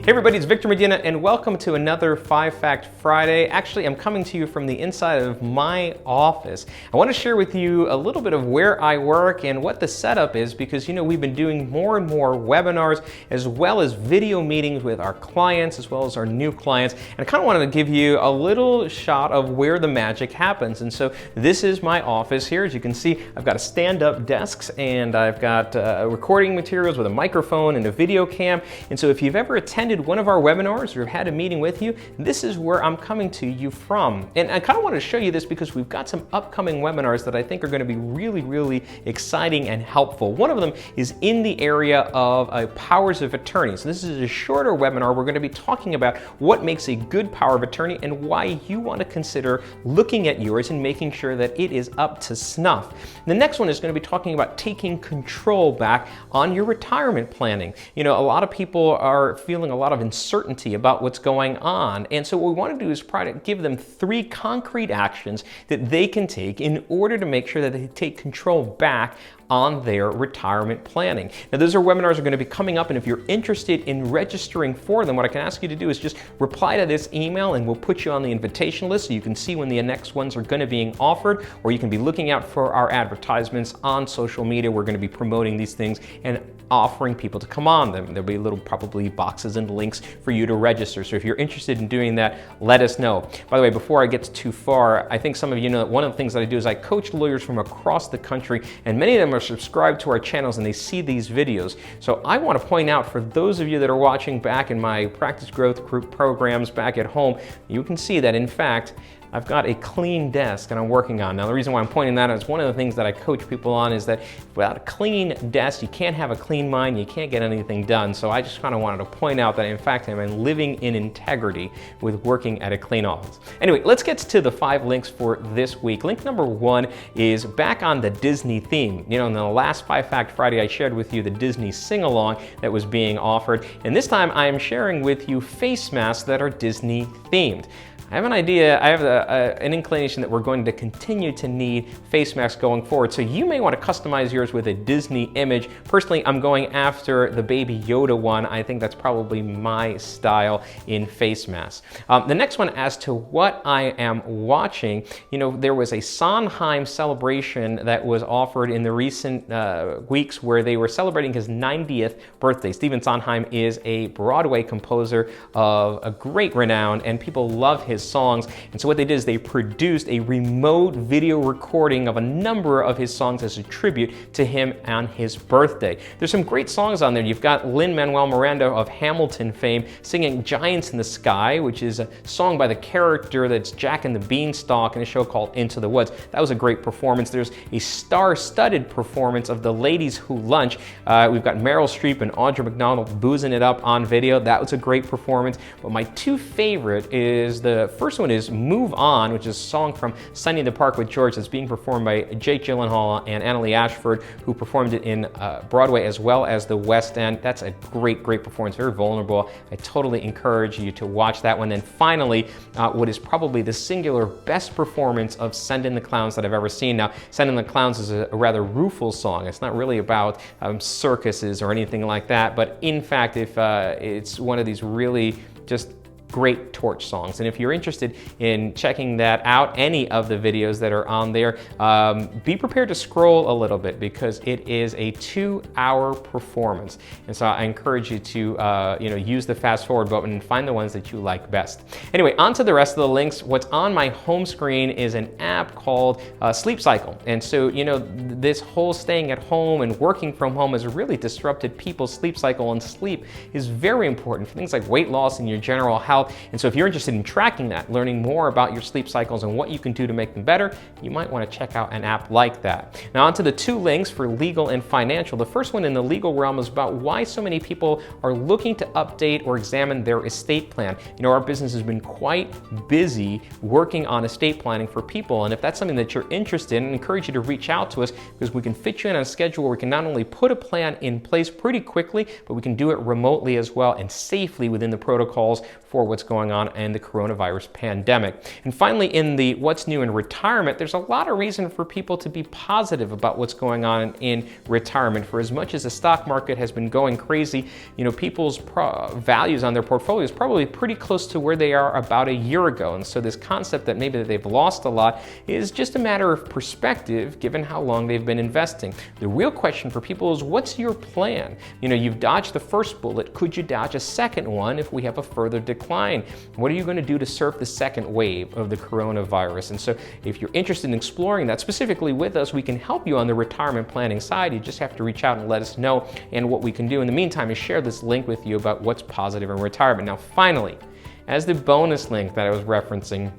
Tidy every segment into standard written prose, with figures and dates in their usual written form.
Hey everybody, it's Victor Medina and welcome to another 5 Fact Friday. Actually, I'm coming to you from the inside of my office. I want to share with you a little bit of where I work and what the setup is because we've been doing more and more webinars as well as video meetings with our clients as well as our new clients. And I kind of wanted to give you a little shot of where the magic happens. And so this is my office here. As you can see, I've got a stand-up desks and I've got recording materials with a microphone and a video cam. And so if you've ever attended one of our webinars or had a meeting with you, this is where I'm coming to you from. And I kind of wanted to show you this because we've got some upcoming webinars that I think are going to be really exciting and helpful. One of them is in the area of powers of attorney. So this is a shorter webinar. We're going to be talking about what makes a good power of attorney and why you want to consider looking at yours and making sure that it is up to snuff. The next one is going to be talking about taking control back on your retirement planning. A lot of people are feeling a lot of uncertainty about what's going on. And so what we want to do is try to give them 3 concrete actions that they can take in order to make sure that they take control back on their retirement planning. Now, those webinars are going to be coming up, and if you're interested in registering for them, what I can ask you to do is just reply to this email and we'll put you on the invitation list so you can see when the next ones are going to be offered, or you can be looking out for our advertisements on social media. We're going to be promoting these things and offering people to come on them. There'll be little probably boxes and links for you to register. So if you're interested in doing that, let us know. By the way, before I get too far, I think some of you know that one of the things that I do is I coach lawyers from across the country, and many of them are subscribed to our channels and they see these videos. So I want to point out for those of you that are watching back in my practice growth group programs back at home, you can see that in fact, I've got a clean desk that I'm working on. Now, the reason why I'm pointing that out is one of the things that I coach people on is that without a clean desk, you can't have a clean mind, you can't get anything done. So I just kind of wanted to point out that in fact, I'm living in integrity with working at a clean office. Anyway, let's get to the 5 links for this week. Link number 1 is back on the Disney theme. In the last 5 Fact Friday, I shared with you the Disney sing-along that was being offered. And this time I am sharing with you face masks that are Disney themed. I have an idea, I have an inclination that we're going to continue to need face masks going forward. So you may want to customize yours with a Disney image. Personally, I'm going after the Baby Yoda one. I think that's probably my style in face masks. The next one, as to what I am watching, there was a Sondheim celebration that was offered in the recent weeks where they were celebrating his 90th birthday. Stephen Sondheim is a Broadway composer of a great renown, and people love his songs. And so what they did is they produced a remote video recording of a number of his songs as a tribute to him on his birthday. There's some great songs on there. You've got Lin-Manuel Miranda of Hamilton fame singing Giants in the Sky, which is a song by the character that's Jack and the Beanstalk in a show called Into the Woods. That was a great performance. There's a star-studded performance of The Ladies Who Lunch. We've got Meryl Streep and Audra McDonald boozing it up on video. That was a great performance. But my 2 favorite is the first one is Move On, which is a song from Sunny in the Park with George that's being performed by Jake Gyllenhaal and Annalee Ashford, who performed it in Broadway as well as the West End. That's a great performance, very vulnerable. I totally encourage you to watch that one. And finally, what is probably the singular best performance of Send in the Clowns that I've ever seen. Now, Send in the Clowns is a rather rueful song. It's not really about circuses or anything like that, but in fact, if it's one of these really just great torch songs. And if you're interested in checking that out, any of the videos that are on there, be prepared to scroll a little bit because it is a 2-hour performance. And so I encourage you to use the fast forward button and find the ones that you like best. Anyway, on to the rest of the links. What's on my home screen is an app called Sleep Cycle. And so, this whole staying at home and working from home has really disrupted people's sleep cycle, and sleep is very important for things like weight loss and your general health. And so if you're interested in tracking that, learning more about your sleep cycles and what you can do to make them better, you might want to check out an app like that. Now onto the 2 links for legal and financial. The first one in the legal realm is about why so many people are looking to update or examine their estate plan. Our business has been quite busy working on estate planning for people. And if that's something that you're interested in, I encourage you to reach out to us because we can fit you in on a schedule where we can not only put a plan in place pretty quickly, but we can do it remotely as well and safely within the protocols for what's going on in the coronavirus pandemic. And finally, in the what's new in retirement, there's a lot of reason for people to be positive about what's going on in retirement. For as much as the stock market has been going crazy, people's values on their portfolio is probably pretty close to where they are about a year ago. And so this concept that maybe they've lost a lot is just a matter of perspective given how long they've been investing. The real question for people is, what's your plan? You've dodged the first bullet. Could you dodge a second one if we have a further decline? What are you going to do to surf the second wave of the coronavirus? And so if you're interested in exploring that specifically with us, we can help you on the retirement planning side. You just have to reach out and let us know. And what we can do in the meantime is share this link with you about what's positive in retirement. Now, finally, as the bonus link that I was referencing,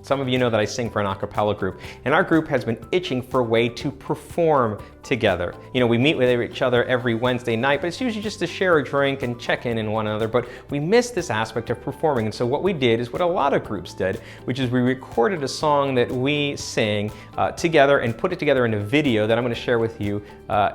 some of you know that I sing for an a cappella group, and our group has been itching for a way to perform together. We meet with each other every Wednesday night, but it's usually just to share a drink and check in one another, but we miss this aspect of performing. And so what we did is what a lot of groups did, which is we recorded a song that we sing together and put it together in a video that I'm going to share with you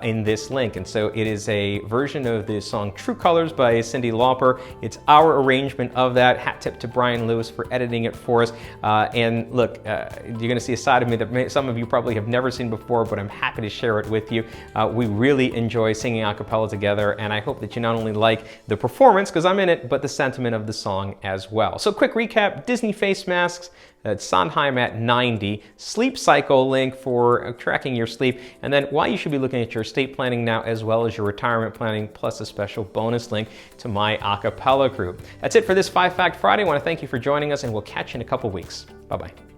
in this link. And so it is a version of the song True Colors by Cyndi Lauper. It's our arrangement of that. Hat tip to Brian Lewis for editing it for us. And look, you're going to see a side of me that some of you probably have never seen before, but I'm happy to share it with you. We really enjoy singing a cappella together, and I hope that you not only like the performance, because I'm in it, but the sentiment of the song as well. So quick recap: Disney face masks, Sondheim at 90, sleep cycle link for tracking your sleep, and then why you should be looking at your estate planning now as well as your retirement planning, plus a special bonus link to my a cappella group. That's it for this 5 Fact Friday. I want to thank you for joining us, and we'll catch you in a couple weeks. Bye-bye.